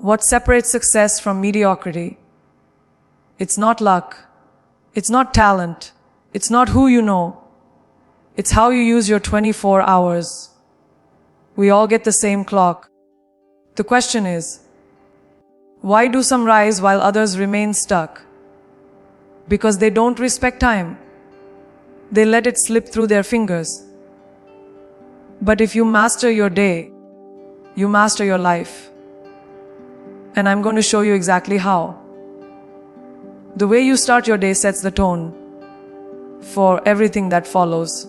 What separates success from mediocrity? It's not luck. It's not talent. It's not who you know. It's how you use your 24 hours. We all get the same clock. The question is, why do some rise while others remain stuck? Because they don't respect time. They let it slip through their fingers. But if you master your day, you master your life. And I'm going to show you exactly how. The way you start your day sets the tone for everything that follows.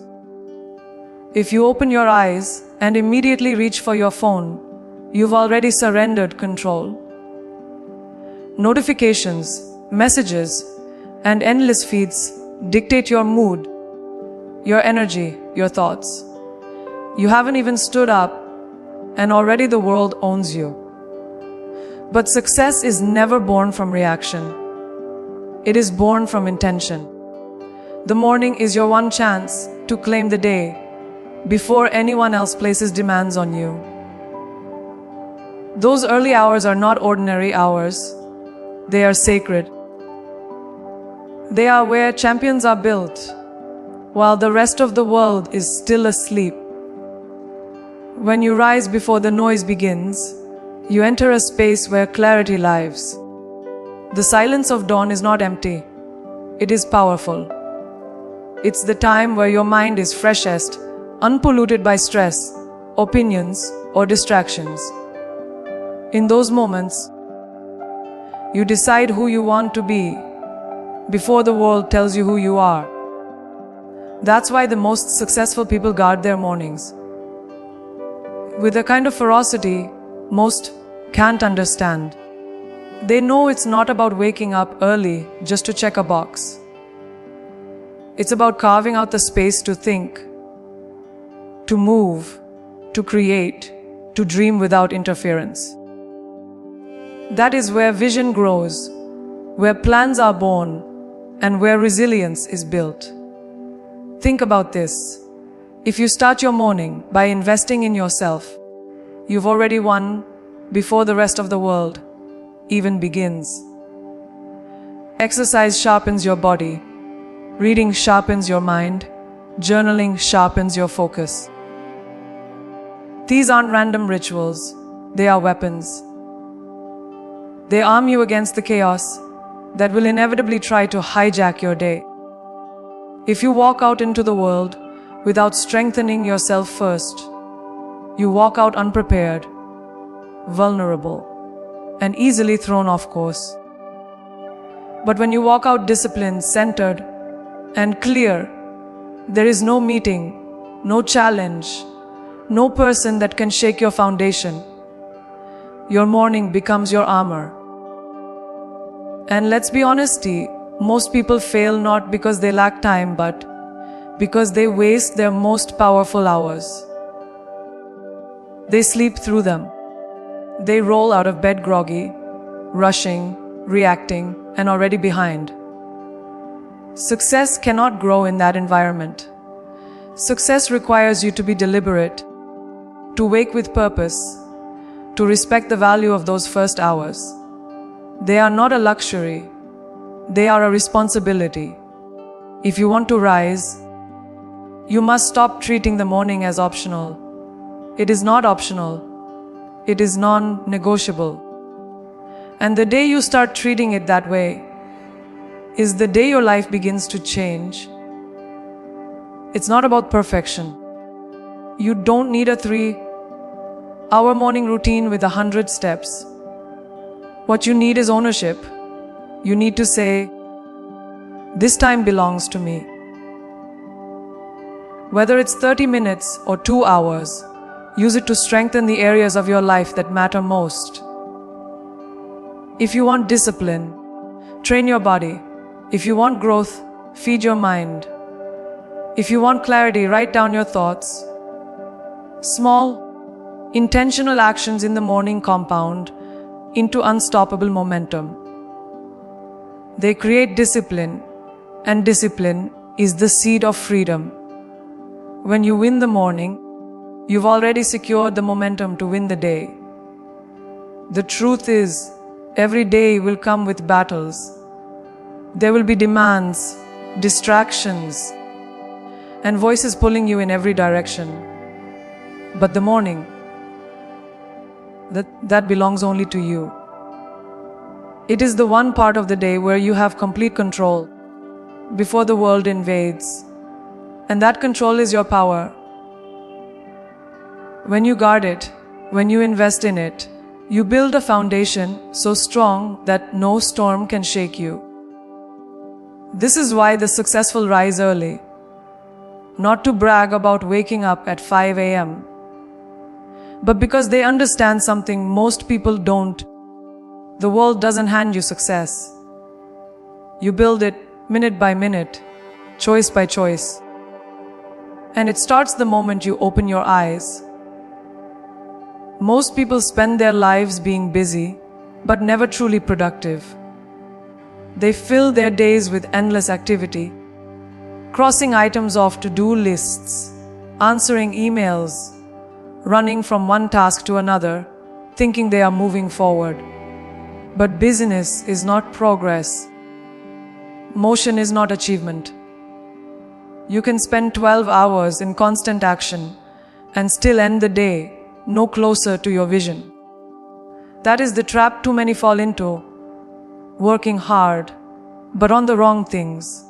If you open your eyes and immediately reach for your phone, you've already surrendered control. Notifications, messages, and endless feeds dictate your mood, your energy, your thoughts. You haven't even stood up, and already the world owns you. But success is never born from reaction. It is born from intention. The morning is your one chance to claim the day before anyone else places demands on you. Those early hours are not ordinary hours. They are sacred. They are where champions are built, while the rest of the world is still asleep. When you rise before the noise begins, you enter a space where clarity lives. The silence of dawn is not empty. It is powerful. It's the time where your mind is freshest, unpolluted by stress, opinions, or distractions. In those moments, you decide who you want to be before the world tells you who you are. That's why the most successful people guard their mornings with a kind of ferocity most can't understand. They know it's not about waking up early just to check a box. It's about carving out the space to think, to move, to create, to dream without interference. That is where vision grows, where plans are born, and where resilience is built. Think about this. If you start your morning by investing in yourself, you've already won before the rest of the world even begins. Exercise sharpens your body. Reading sharpens your mind. Journaling sharpens your focus. These aren't random rituals. They are weapons. They arm you against the chaos that will inevitably try to hijack your day. If you walk out into the world without strengthening yourself first, you walk out unprepared, vulnerable, and easily thrown off course. But when you walk out disciplined, centered, and clear, there is no meeting, no challenge, no person that can shake your foundation. Your morning becomes your armor. And let's be honest, most people fail not because they lack time, but because they waste their most powerful hours. They sleep through them. They roll out of bed groggy, rushing, reacting, and already behind. Success cannot grow in that environment. Success requires you to be deliberate, to wake with purpose, to respect the value of those first hours. They are not a luxury. They are a responsibility. If you want to rise, you must stop treating the morning as optional. It is not optional. It is non-negotiable. And the day you start treating it that way is the day your life begins to change. It's not about perfection. You don't need a 3-hour morning routine with 100 steps. What you need is ownership. You need to say, this time belongs to me. Whether it's 30 minutes or 2 hours, use it to strengthen the areas of your life that matter most. If you want discipline, train your body. If you want growth, feed your mind. If you want clarity, write down your thoughts. Small, intentional actions in the morning compound into unstoppable momentum. They create discipline, and discipline is the seed of freedom. When you win the morning, you've already secured the momentum to win the day. The truth is, every day will come with battles. There will be demands, distractions, and voices pulling you in every direction. But the morning, that belongs only to you. It is the one part of the day where you have complete control before the world invades. And that control is your power. When you guard it, when you invest in it, you build a foundation so strong that no storm can shake you. This is why the successful rise early. Not to brag about waking up at 5 a.m., but because they understand something most people don't. The world doesn't hand you success. You build it minute by minute, choice by choice. And it starts the moment you open your eyes. Most people spend their lives being busy, but never truly productive. They fill their days with endless activity, crossing items off to-do lists, answering emails, running from one task to another, thinking they are moving forward. But busyness is not progress. Motion is not achievement. You can spend 12 hours in constant action and still end the day no closer to your vision. That is the trap too many fall into. Working hard, but on the wrong things.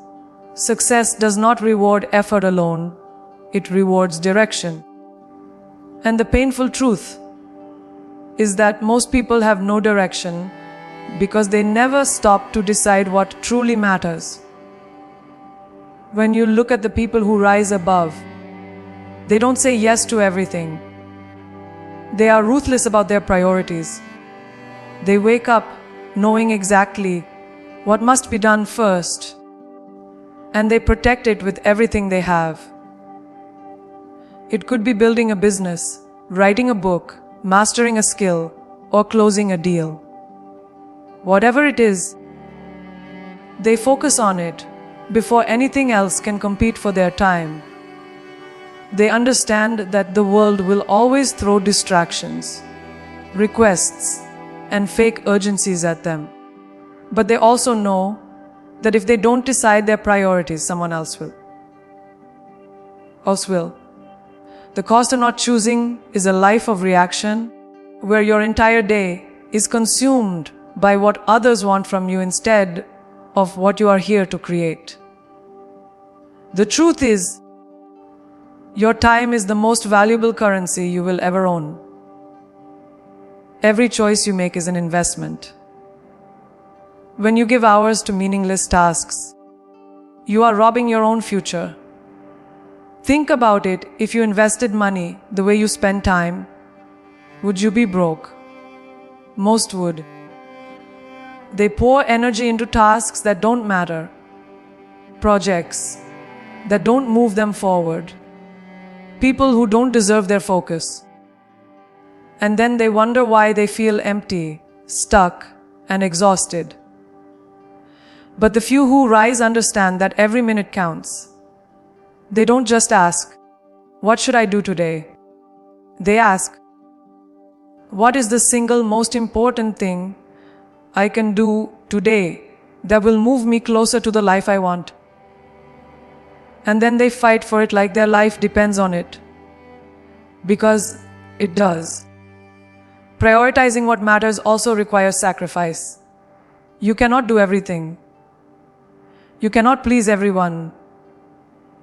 Success does not reward effort alone. It rewards direction. And the painful truth is that most people have no direction because they never stop to decide what truly matters. When you look at the people who rise above, they don't say yes to everything. They are ruthless about their priorities. They wake up knowing exactly what must be done first, and they protect it with everything they have. It could be building a business, writing a book, mastering a skill, or closing a deal. Whatever it is, they focus on it before anything else can compete for their time. They understand that the world will always throw distractions, requests, and fake urgencies at them. But they also know that if they don't decide their priorities, someone else will. The cost of not choosing is a life of reaction, where your entire day is consumed by what others want from you instead of what you are here to create. The truth is, your time is the most valuable currency you will ever own. Every choice you make is an investment. When you give hours to meaningless tasks, you are robbing your own future. Think about it. If you invested money the way you spend time, would you be broke? Most would. They pour energy into tasks that don't matter, projects that don't move them forward, people who don't deserve their focus. And then they wonder why they feel empty, stuck, and exhausted. But the few who rise understand that every minute counts. They don't just ask, "What should I do today?" They ask, "What is the single most important thing I can do today that will move me closer to the life I want?" And then they fight for it like their life depends on it. Because it does. Prioritizing what matters also requires sacrifice. You cannot do everything. You cannot please everyone.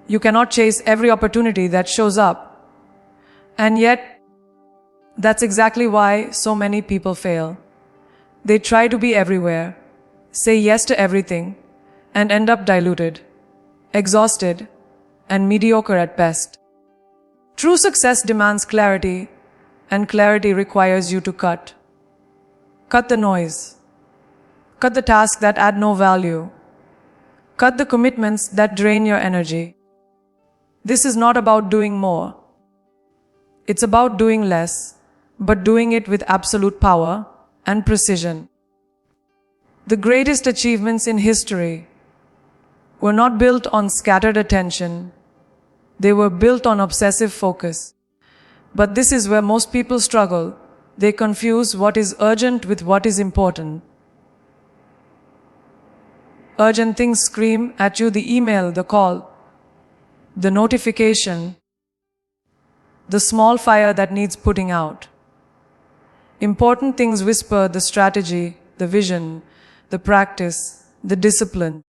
You cannot chase every opportunity that shows up. And yet, that's exactly why so many people fail. They try to be everywhere, say yes to everything, and end up diluted, exhausted, and mediocre at best. True success demands clarity, and clarity requires you to cut. Cut the noise. Cut the tasks that add no value. Cut the commitments that drain your energy. This is not about doing more. It's about doing less, but doing it with absolute power and precision. The greatest achievements in history were not built on scattered attention. They were built on obsessive focus. But this is where most people struggle, They confuse what is urgent with what is important. Urgent things scream at you: the email, the call, the notification, the small fire that needs putting out. Important things whisper: the strategy, the vision, the practice, the discipline.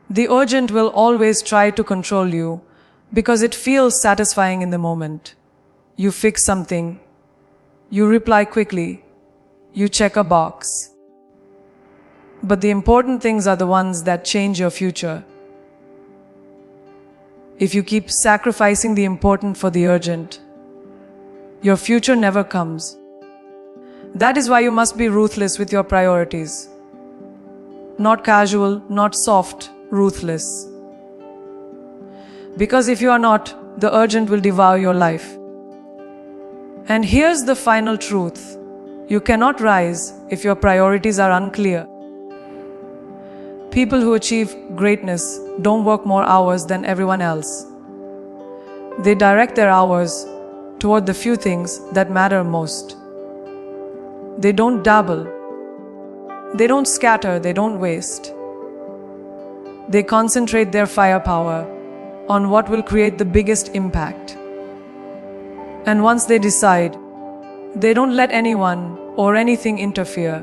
The urgent will always try to control you because it feels satisfying in the moment. You fix something, you reply quickly, you check a box. But the important things are the ones that change your future. If you keep sacrificing the important for the urgent, your future never comes. That is why you must be ruthless with your priorities. Not casual, not soft, ruthless. Because if you are not, the urgent will devour your life. And here's the final truth: you cannot rise if your priorities are unclear. People who achieve greatness don't work more hours than everyone else. They direct their hours toward the few things that matter most. They don't dabble. They don't scatter. They don't waste. They concentrate their firepower on what will create the biggest impact. And once they decide, they don't let anyone or anything interfere.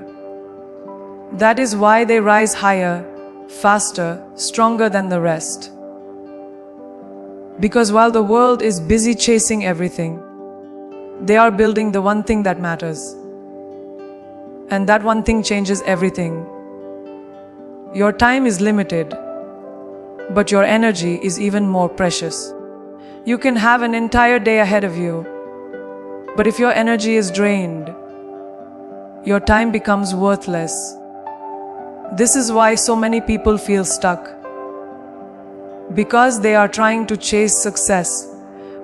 That is why they rise higher, faster, stronger than the rest. Because while the world is busy chasing everything, they are building the one thing that matters. And that one thing changes everything. Your time is limited, but your energy is even more precious. You can have an entire day ahead of you, but if your energy is drained, your time becomes worthless. This is why so many people feel stuck. Because they are trying to chase success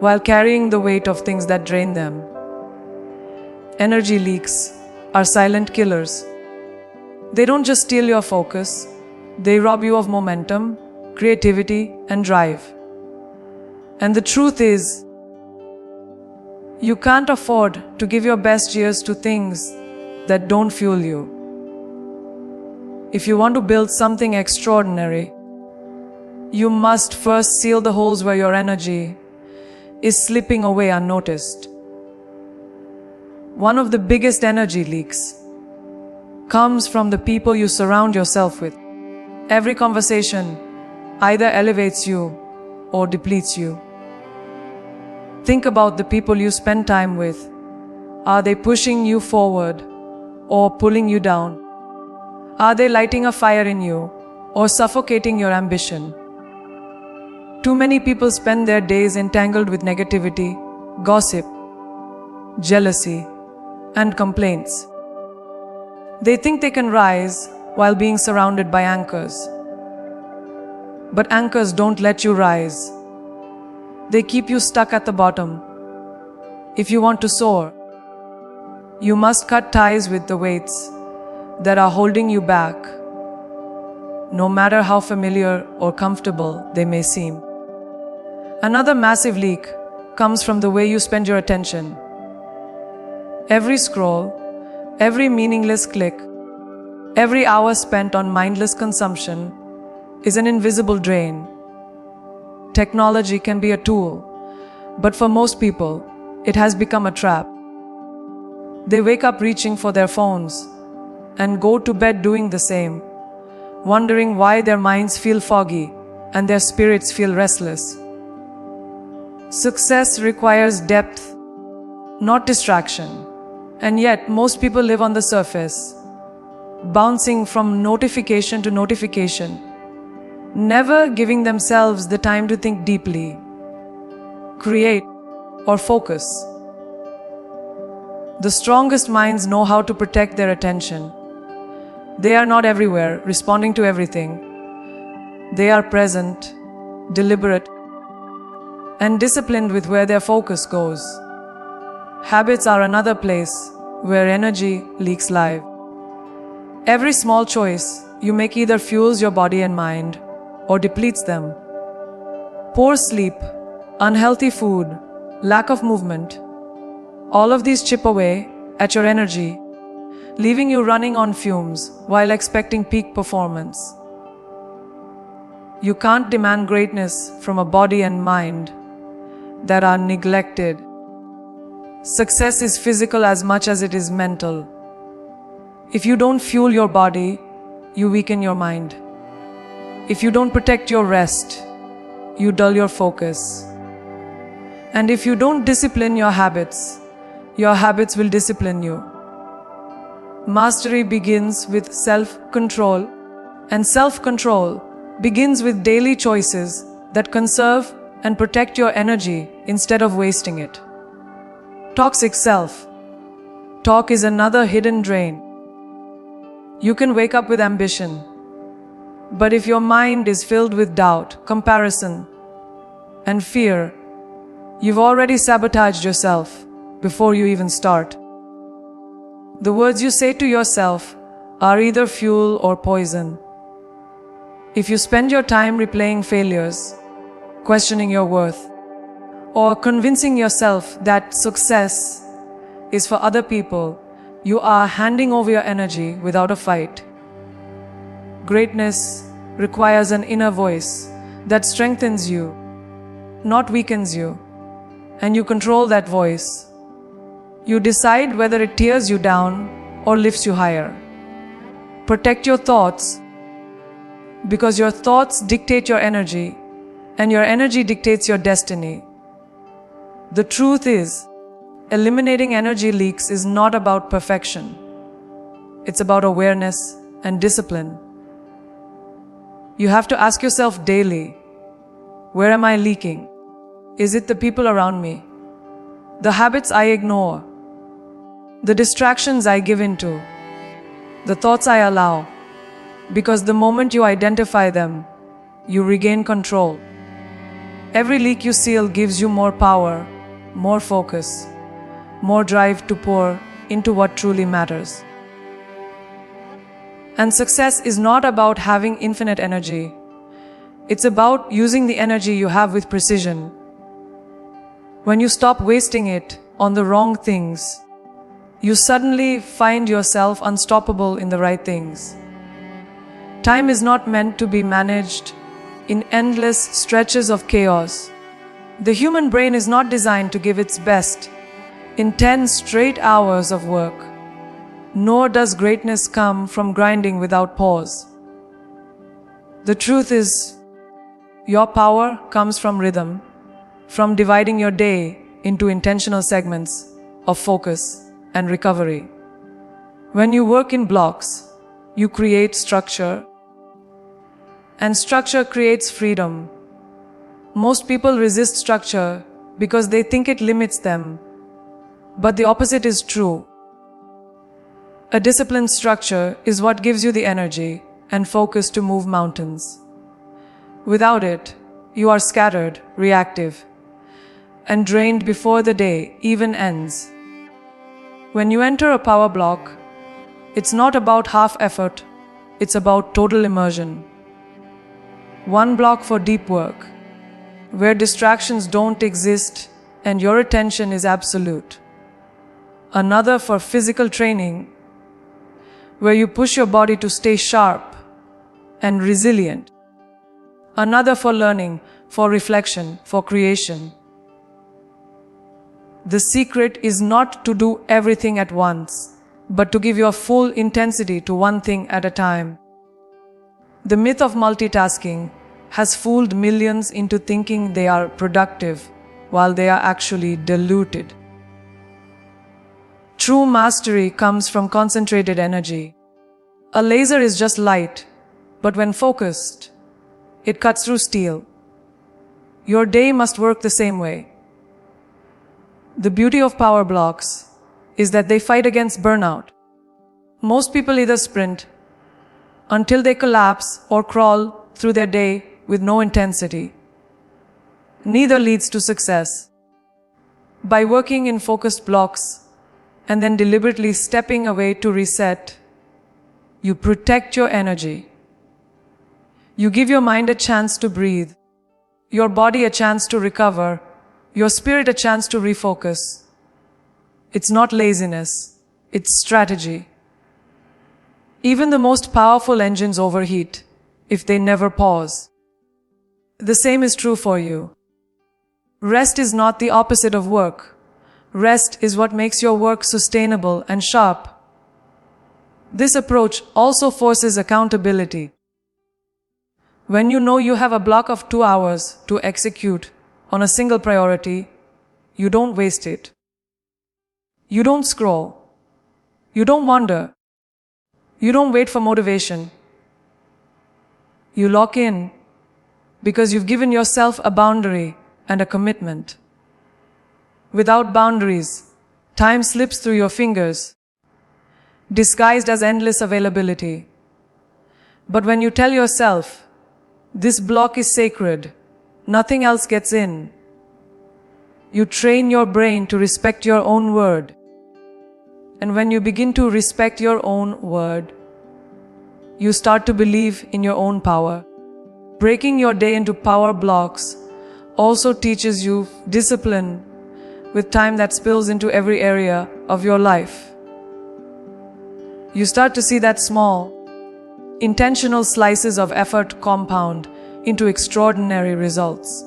while carrying the weight of things that drain them. Energy leaks are silent killers. They don't just steal your focus, they rob you of momentum, creativity, and drive. And the truth is, you can't afford to give your best years to things that don't fuel you. If you want to build something extraordinary, you must first seal the holes where your energy is slipping away unnoticed. One of the biggest energy leaks comes from the people you surround yourself with. Every conversation either elevates you or depletes you. Think about the people you spend time with. Are they pushing you forward or pulling you down? Are they lighting a fire in you or suffocating your ambition? Too many people spend their days entangled with negativity, gossip, jealousy, and complaints. They think they can rise while being surrounded by anchors. But anchors don't let you rise. They keep you stuck at the bottom. If you want to soar, you must cut ties with the weights that are holding you back, no matter how familiar or comfortable they may seem. Another massive leak comes from the way you spend your attention. Every scroll, every meaningless click, every hour spent on mindless consumption is an invisible drain. Technology can be a tool, but for most people, it has become a trap. They wake up reaching for their phones and go to bed doing the same, wondering why their minds feel foggy and their spirits feel restless. Success requires depth, not distraction. And yet, most people live on the surface, bouncing from notification to notification, never giving themselves the time to think deeply, create, or focus. The strongest minds know how to protect their attention. They are not everywhere, responding to everything. They are present, deliberate, and disciplined with where their focus goes. Habits are another place where energy leaks live. Every small choice you make either fuels your body and mind or depletes them. Poor sleep, unhealthy food, lack of movement, all of these chip away at your energy, leaving you running on fumes while expecting peak performance. You can't demand greatness from a body and mind that are neglected. Success is physical as much as it is mental. If you don't fuel your body, you weaken your mind. If you don't protect your rest, you dull your focus. And if you don't discipline your habits will discipline you. Mastery begins with self-control, and self-control begins with daily choices that conserve and protect your energy instead of wasting it. Toxic self. Talk is another hidden drain. You can wake up with ambition, but if your mind is filled with doubt, comparison, and fear, you've already sabotaged yourself before you even start. The words you say to yourself are either fuel or poison. If you spend your time replaying failures, questioning your worth, or convincing yourself that success is for other people, you are handing over your energy without a fight. Greatness requires an inner voice that strengthens you, not weakens you, and you control that voice. You decide whether it tears you down or lifts you higher. Protect your thoughts, because your thoughts dictate your energy, and your energy dictates your destiny. The truth is, eliminating energy leaks is not about perfection. It's about awareness and discipline. You have to ask yourself daily, where am I leaking? Is it the people around me? The habits I ignore? The distractions I give into? The thoughts I allow? Because the moment you identify them, you regain control. Every leak you seal gives you more power, more focus, more drive to pour into what truly matters. And success is not about having infinite energy. It's about using the energy you have with precision. When you stop wasting it on the wrong things, you suddenly find yourself unstoppable in the right things. Time is not meant to be managed in endless stretches of chaos. The human brain is not designed to give its best in 10 straight hours of work. Nor does greatness come from grinding without pause. The truth is, your power comes from rhythm, from dividing your day into intentional segments of focus and recovery. When you work in blocks, you create structure, and structure creates freedom. Most people resist structure because they think it limits them, but the opposite is true. A disciplined structure is what gives you the energy and focus to move mountains. Without it, you are scattered, reactive, and drained before the day even ends. When you enter a power block, it's not about half effort, it's about total immersion. One block for deep work, where distractions don't exist and your attention is absolute. Another for physical training, where you push your body to stay sharp and resilient. Another for learning, for reflection, for creation. The secret is not to do everything at once, but to give your full intensity to one thing at a time. The myth of multitasking has fooled millions into thinking they are productive while they are actually deluded. True mastery comes from concentrated energy. A laser is just light, but when focused, it cuts through steel. Your day must work the same way. The beauty of power blocks is that they fight against burnout. Most people either sprint until they collapse or crawl through their day with no intensity. Neither leads to success. By working in focused blocks and then deliberately stepping away to reset, you protect your energy. You give your mind a chance to breathe, your body a chance to recover, your spirit a chance to refocus. It's not laziness, It's strategy. Even the most powerful engines overheat if they never pause. The same is true for you. Rest is not the opposite of work. Rest is what makes your work sustainable and sharp. This approach also forces accountability. When you know you have a block of 2 hours to execute on a single priority, you don't waste it. You don't scroll. You don't wander. You don't wait for motivation. You lock in because you've given yourself a boundary and a commitment. Without boundaries, time slips through your fingers, disguised as endless availability. But when you tell yourself, this block is sacred, nothing else gets in, you train your brain to respect your own word. And when you begin to respect your own word, you start to believe in your own power. Breaking your day into power blocks also teaches you discipline with time that spills into every area of your life. You start to see that small, intentional slices of effort compound into extraordinary results.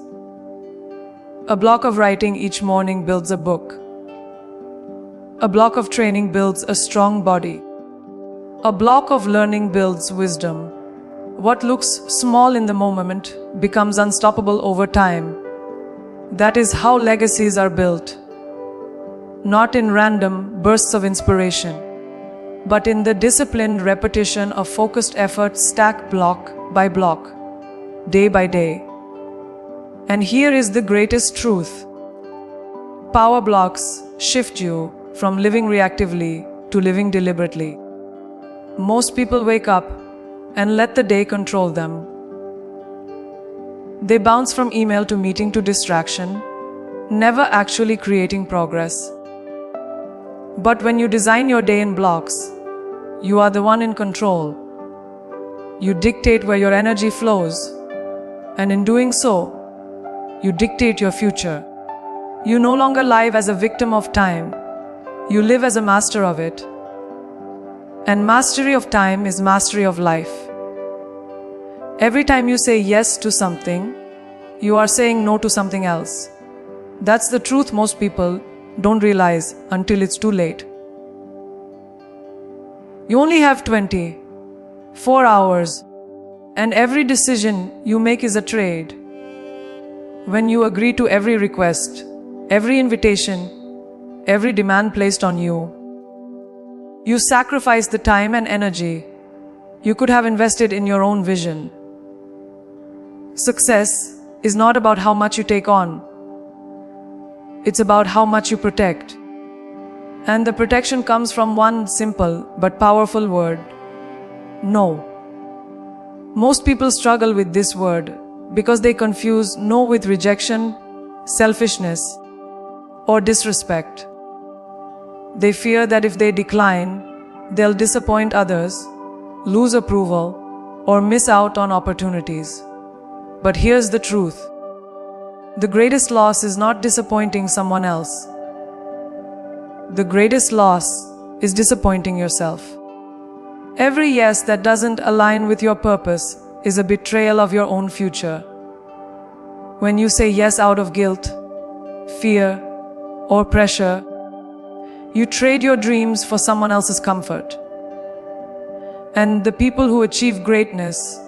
A block of writing each morning builds a book. A block of training builds a strong body. A block of learning builds wisdom. What looks small in the moment becomes unstoppable over time. That is how legacies are built. Not in random bursts of inspiration, but in the disciplined repetition of focused effort stacked block by block, day by day. And here is the greatest truth. Power blocks shift you from living reactively to living deliberately. Most people wake up and let the day control them. They bounce from email to meeting to distraction, never actually creating progress. But when you design your day in blocks, you are the one in control. You dictate where your energy flows, and in doing so, you dictate your future. You no longer live as a victim of time. You live as a master of it. And mastery of time is mastery of life. Every time you say yes to something, you are saying no to something else. That's the truth most people don't realize until it's too late. You only have 24 hours, and every decision you make is a trade. When you agree to every request, every invitation, every demand placed on you, you sacrifice the time and energy you could have invested in your own vision. Success is not about how much you take on. It's about how much you protect. And the protection comes from one simple but powerful word: no. Most people struggle with this word because they confuse no with rejection, selfishness, or disrespect. They fear that if they decline, they'll disappoint others, lose approval, or miss out on opportunities. But here's the truth. The greatest loss is not disappointing someone else. The greatest loss is disappointing yourself. Every yes that doesn't align with your purpose is a betrayal of your own future. When you say yes out of guilt, fear, or pressure, you trade your dreams for someone else's comfort. And the people who achieve greatness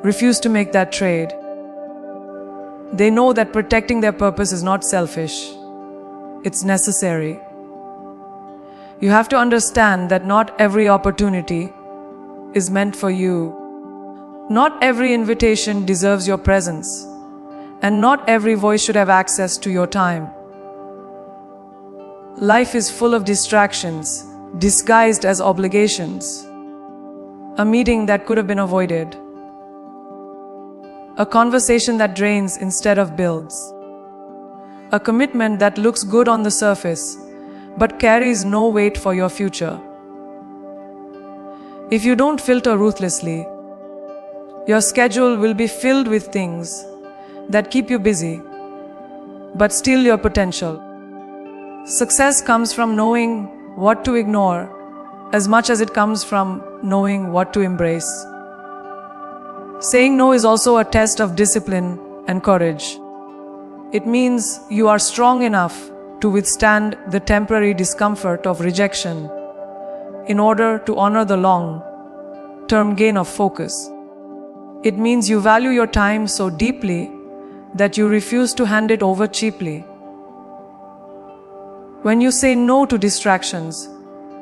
refuse to make that trade. They know that protecting their purpose is not selfish. It's necessary. You have to understand that not every opportunity is meant for you. Not every invitation deserves your presence. And not every voice should have access to your time. Life is full of distractions, disguised as obligations. A meeting that could have been avoided. A conversation that drains instead of builds. A commitment that looks good on the surface, but carries no weight for your future. If you don't filter ruthlessly, your schedule will be filled with things that keep you busy, but steal your potential. Success comes from knowing what to ignore, as much as it comes from knowing what to embrace. Saying no is also a test of discipline and courage. It means you are strong enough to withstand the temporary discomfort of rejection in order to honor the long-term gain of focus. It means you value your time so deeply that you refuse to hand it over cheaply. When you say no to distractions,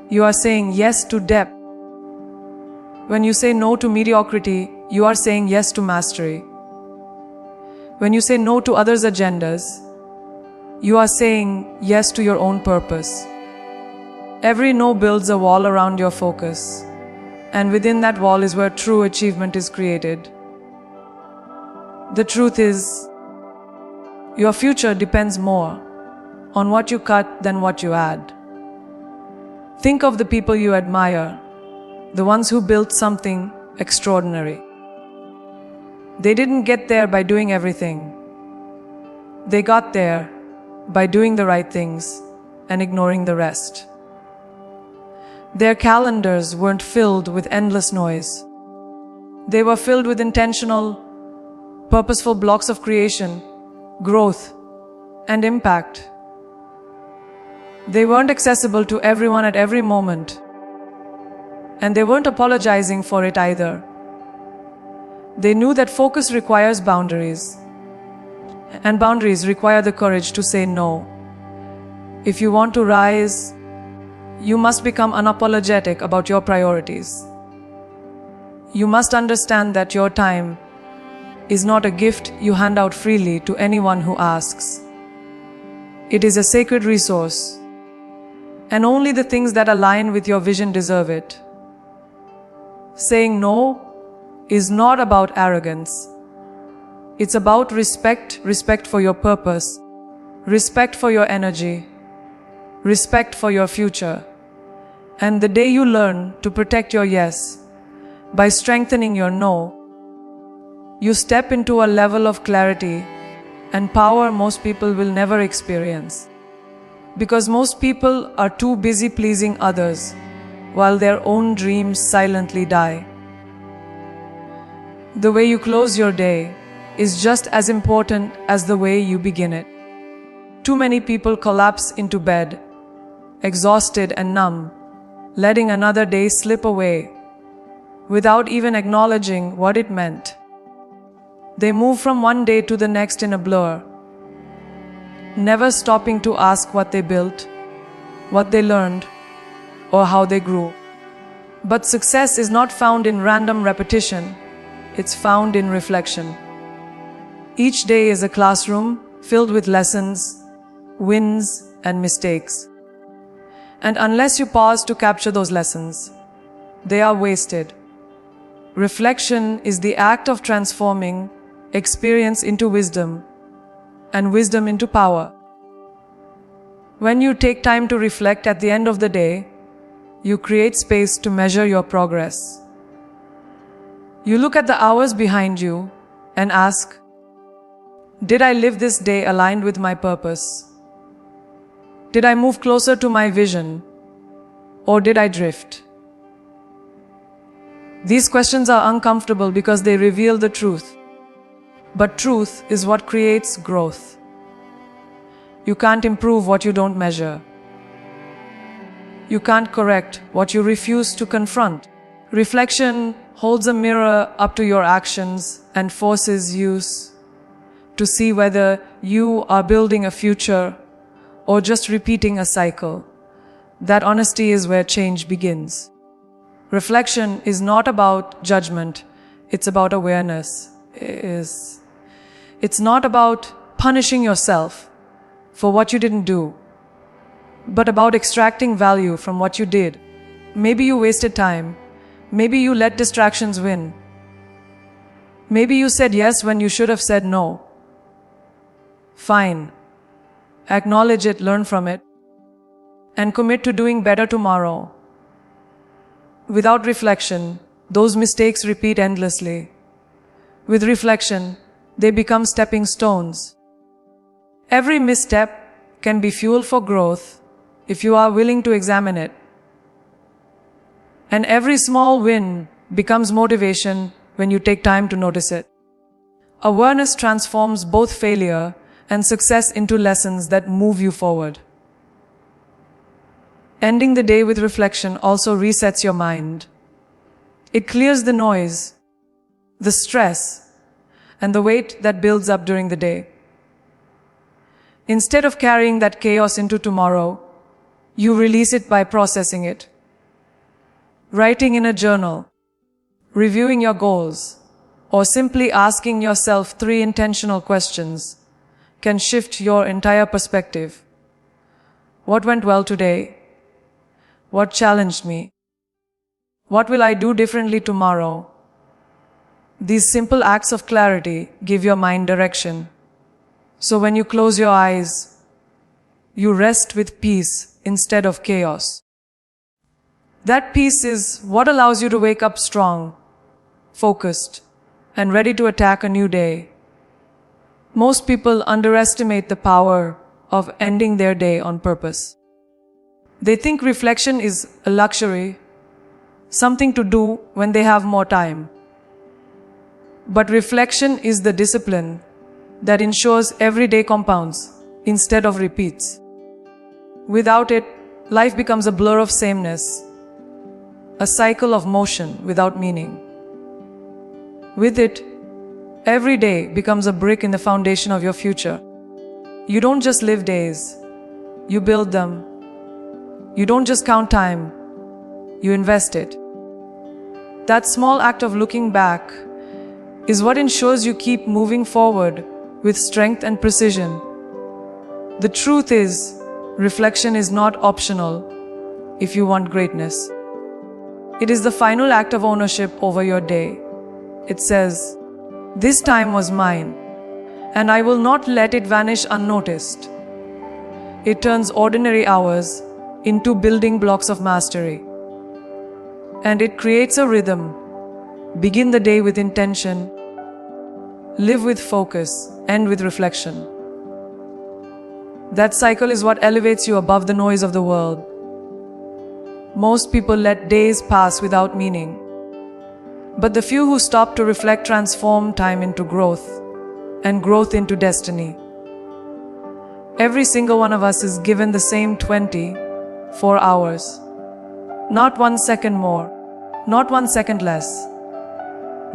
you are saying yes to depth. When you say no to mediocrity, you are saying yes to mastery. When you say no to others' agendas, you are saying yes to your own purpose. Every no builds a wall around your focus, and within that wall is where true achievement is created. The truth is, your future depends more on what you cut than what you add. Think of the people you admire, the ones who built something extraordinary. They didn't get there by doing everything. They got there by doing the right things and ignoring the rest. Their calendars weren't filled with endless noise. They were filled with intentional, purposeful blocks of creation, growth, and impact. They weren't accessible to everyone at every moment, and they weren't apologizing for it either. They knew that focus requires boundaries, and boundaries require the courage to say no. If you want to rise, you must become unapologetic about your priorities. You must understand that your time is not a gift you hand out freely to anyone who asks. It is a sacred resource, and only the things that align with your vision deserve it. Saying no is not about arrogance. It's about respect for your purpose, respect for your energy, respect for your future. And the day you learn to protect your yes by strengthening your no, you step into a level of clarity and power most people will never experience. Because most people are too busy pleasing others while their own dreams silently die. The way you close your day is just as important as the way you begin it. Too many people collapse into bed, exhausted and numb, letting another day slip away without even acknowledging what it meant. They move from one day to the next in a blur, never stopping to ask what they built, what they learned, or how they grew. But success is not found in random repetition. It's found in reflection. Each day is a classroom filled with lessons, wins, and mistakes. And unless you pause to capture those lessons, they are wasted. Reflection is the act of transforming experience into wisdom and wisdom into power. When you take time to reflect at the end of the day, you create space to measure your progress. You look at the hours behind you and ask, did I live this day aligned with my purpose? Did I move closer to my vision, or did I drift? These questions are uncomfortable because they reveal the truth. But truth is what creates growth. You can't improve what you don't measure. You can't correct what you refuse to confront. Reflection holds a mirror up to your actions and forces you to see whether you are building a future or just repeating a cycle. That honesty is where change begins. Reflection is not about judgment, it's about awareness. It's not about punishing yourself for what you didn't do, but about extracting value from what you did. Maybe you wasted time. Maybe you let distractions win. Maybe you said yes when you should have said no. Fine. Acknowledge it, learn from it, and commit to doing better tomorrow. Without reflection, those mistakes repeat endlessly. With reflection, they become stepping stones. Every misstep can be fuel for growth, if you are willing to examine it. And every small win becomes motivation when you take time to notice it. Awareness transforms both failure and success into lessons that move you forward. Ending the day with reflection also resets your mind. It clears the noise, the stress, and the weight that builds up during the day. Instead of carrying that chaos into tomorrow, you release it by processing it. Writing in a journal, reviewing your goals, or simply asking yourself 3 intentional questions can shift your entire perspective. What went well today? What challenged me? What will I do differently tomorrow? These simple acts of clarity give your mind direction. So when you close your eyes, you rest with peace instead of chaos. That peace is what allows you to wake up strong, focused, and ready to attack a new day. Most people underestimate the power of ending their day on purpose. They think reflection is a luxury, something to do when they have more time. But reflection is the discipline that ensures every day compounds instead of repeats. Without it, life becomes a blur of sameness, a cycle of motion without meaning. With it, every day becomes a brick in the foundation of your future. You don't just live days, you build them. You don't just count time, you invest it. That small act of looking back is what ensures you keep moving forward with strength and precision. The truth is, reflection is not optional if you want greatness. It is the final act of ownership over your day. It says, "This time was mine, and I will not let it vanish unnoticed." It turns ordinary hours into building blocks of mastery. And it creates a rhythm. Begin the day with intention, live with focus, end with reflection. That cycle is what elevates you above the noise of the world. Most people let days pass without meaning. But the few who stop to reflect transform time into growth, and growth into destiny. Every single one of us is given the same 24 hours. Not 1 second more, not 1 second less.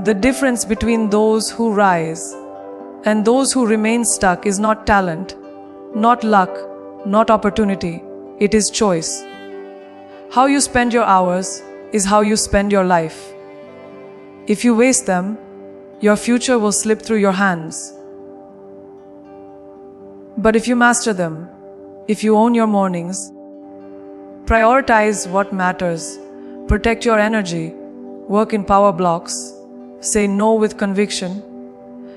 The difference between those who rise and those who remain stuck is not talent, not luck, not opportunity. It is choice. How you spend your hours is how you spend your life. If you waste them, your future will slip through your hands. But if you master them, if you own your mornings, prioritize what matters, protect your energy, work in power blocks, say no with conviction,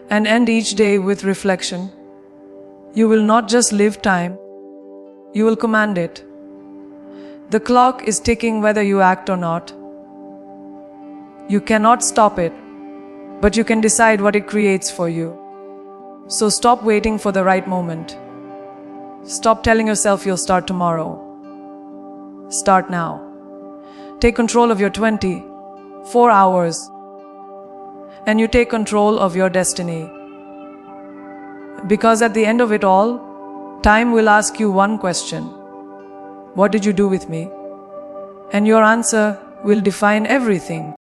and end each day with reflection, you will not just live time, you will command it. The clock is ticking whether you act or not. You cannot stop it, but you can decide what it creates for you. So stop waiting for the right moment. Stop telling yourself you'll start tomorrow. Start now. Take control of your 24 hours, and you take control of your destiny. Because at the end of it all, time will ask you one question: what did you do with me? And your answer will define everything.